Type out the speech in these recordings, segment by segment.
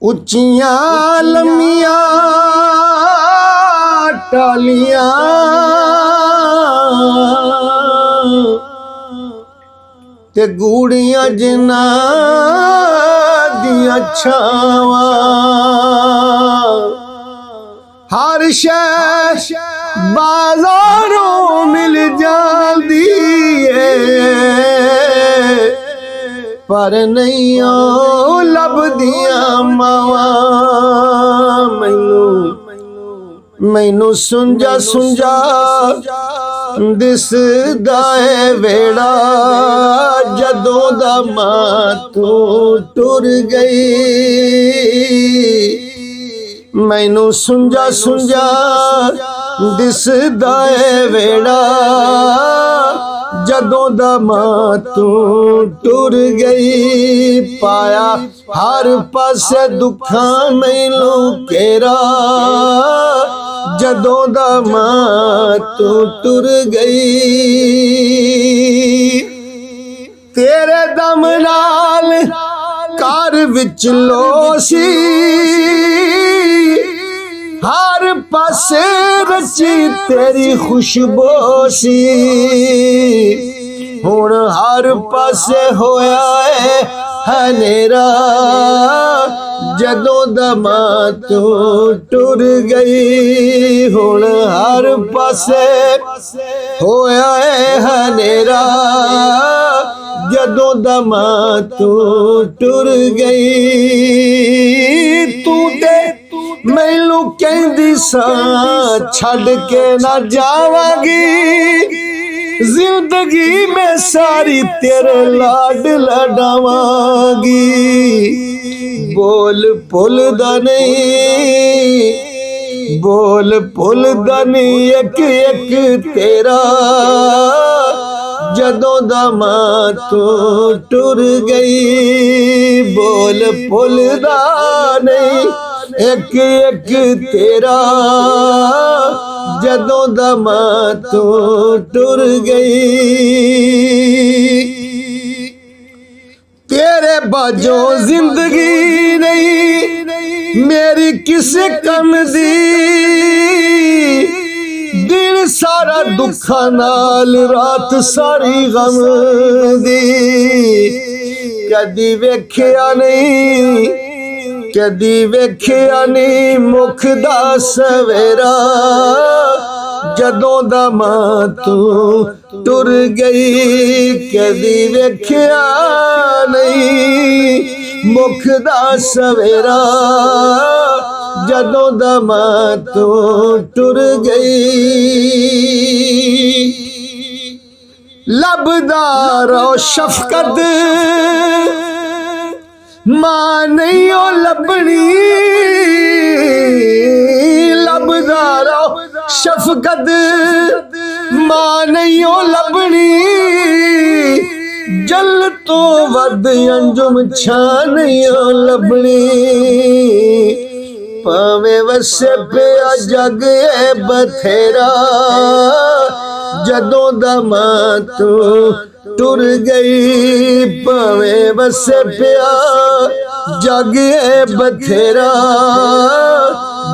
ਉੱਚੀਆਂ ਲੰਮੀਆਂ ਟਾਲੀਆਂ ਤੇ ਗੂੜੀਆਂ ਜਿਨ੍ਹਾਂ ਦੀਆਂ ਛਾਵਾਂ ਹਰ ਸ਼ੈ ਬਾਜ਼ਾਰੋਂ ਮਿਲ ਜਾਂਦੀ ਏ ਪਰ ਨਹੀਂ ਉਹ ਲੱਭਦੀਆਂ ਮਾਵਾਂ ਮੈਨੂੰ ਸੁੰਝਾ ਸੁੰਝਾ ਦਿਸਦਾ ਏ ਵੇੜਾ ਜਦੋਂ ਦਾ ਮਾਂ ਤੂੰ ਟੁਰ ਗਈ ਮੈਨੂੰ ਸੁੰਝਾ ਸੁੰਝਾ ਦਿਸਦਾ ਏ ਵੇੜਾ ਜਦੋਂ ਦਾ ਮਾਂ ਤੂੰ ਟੁਰ ਗਈ ਪਾਇਆ ਹਰ ਪਾਸੇ ਦੁੱਖਾਂ ਮੈਨੂੰ ਘੇਰਾ ਜਦੋਂ ਦਾ ਮਾਂ ਤੂੰ ਟੁਰ ਗਈ ਤੇਰੇ ਦਮ ਨਾਲ ਘਰ ਵਿੱਚ ਲੋਸੀ ਹਰ ਪਾਸੇ ਰਚੀ ਤੇਰੀ ਖੁਸ਼ਬੂ ਸੀ ਹੁਣ ਹਰ ਪਾਸੇ ਹੋਇਆ ਏ ਹਨੇਰਾ ਜਦੋਂ ਦਾ ਮਾਂ ਤੂੰ ਟੁਰ ਗਈ ਹੁਣ ਹਰ ਪਾਸੇ ਹੋਇਆ ਏ ਹਨੇਰਾ ਜਦੋਂ ਦਾ ਮਾਂ ਤੂੰ ਟੁਰ ਗਈ ਤੂੰ ਤੇ ਮੈਨੂੰ ਕਹਿੰਦੀ ਸਾਂ ਛੱਡ ਕੇ ਨਾ ਜਾਵਾਂਗੀ ਜ਼ਿੰਦਗੀ ਮੈਂ ਸਾਰੀ ਤੇਰੇ ਲਾਡ ਲਡਾਵਾਂਗੀ ਬੋਲ ਭੁੱਲਦਾ ਨਹੀਂ ਇੱਕ ਇੱਕ ਤੇਰਾ ਜਦੋਂ ਦਾ ਮਾਂ ਤੂੰ ਟੁਰ ਗਈ ਬੋਲ ਭੁੱਲਦਾ ਨਹੀਂ ਇੱਕ ਇੱਕ ਤੇਰਾ ਜਦੋਂ ਦਾ ਮਾਂ ਤੂੰ ਟੁਰ ਗਈ ਤੇਰੇ ਬਾਝੋਂ ਜ਼ਿੰਦਗੀ ਨਹੀਂ ਮੇਰੀ ਕਿਸੇ ਕੰਮ ਦੀ ਦਿਨ ਸਾਰਾ ਦੁੱਖਾਂ ਨਾਲ ਰਾਤ ਸਾਰੀ ਗਮ ਦੀ ਕਦੀ ਵੇਖਿਆ ਨਹੀਂ ਮੁਖ ਦਾ ਸਵੇਰਾ ਜਦੋਂ ਦਾ ਮਾਂ ਤੂੰ ਟੁਰ ਗਈ ਕਦੀ ਵੇਖਿਆ ਨਹੀਂ ਮੁਖ ਦਾ ਸਵੇਰਾ ਜਦੋਂ ਦਾ ਮਾਂ ਤੂੰ ਟੁਰ ਗਈ ਲੱਭਦਾ ਰੋ ਸ਼ਫਕਤ ਮਾਂ ਨਹੀਂ ਉਹ ਲੱਭਣੀ ਲੱਭਦਾ ਰੋ ਸ਼ਫਕਤ ਮਾਂ ਨਹੀਂ ਉਹ ਲੱਭਣੀ ਜਲ ਤੋਂ ਵੱਧ ਅੰਜੁਮ ਛਾਂ ਨਹੀਂ ਉਹ ਲੱਭਣੀ ਭਾਵੇਂ ਵਸੇ ਪਿਆ ਜਗ ਏ ਬਥੇਰਾ ਜਦੋਂ ਦਾ ਮਾਂ ਤੂੰ ਟੁਰ ਗਈ ਭਾਵੇਂ ਵਸੇ ਪਿਆ ਜਗ ਏ ਬਥੇਰਾ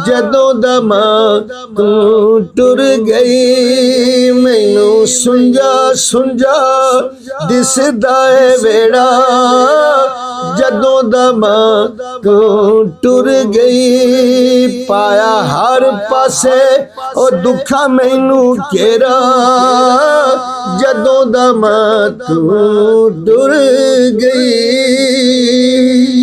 ਜਦੋਂ ਦਾ ਮਾਂ ਤੂੰ ਟੁਰ ਗਈ ਮੈਨੂੰ ਸੁੰਝਾ ਦਿਸਦਾ ਏ ਵੇੜਾ ਜਦੋਂ ਦਾ ਮਾਂ ਤੂੰ ਟੁਰ ਗਈ ਪਾਇਆ ਹਰ ਪਾਸੇ ਉਹ ਦੁੱਖਾਂ ਮੈਨੂੰ ਘੇਰਾ ਜਦੋਂ ਦਾ ਮਾਂ ਤੂੰ ਟੁਰ ਗਈ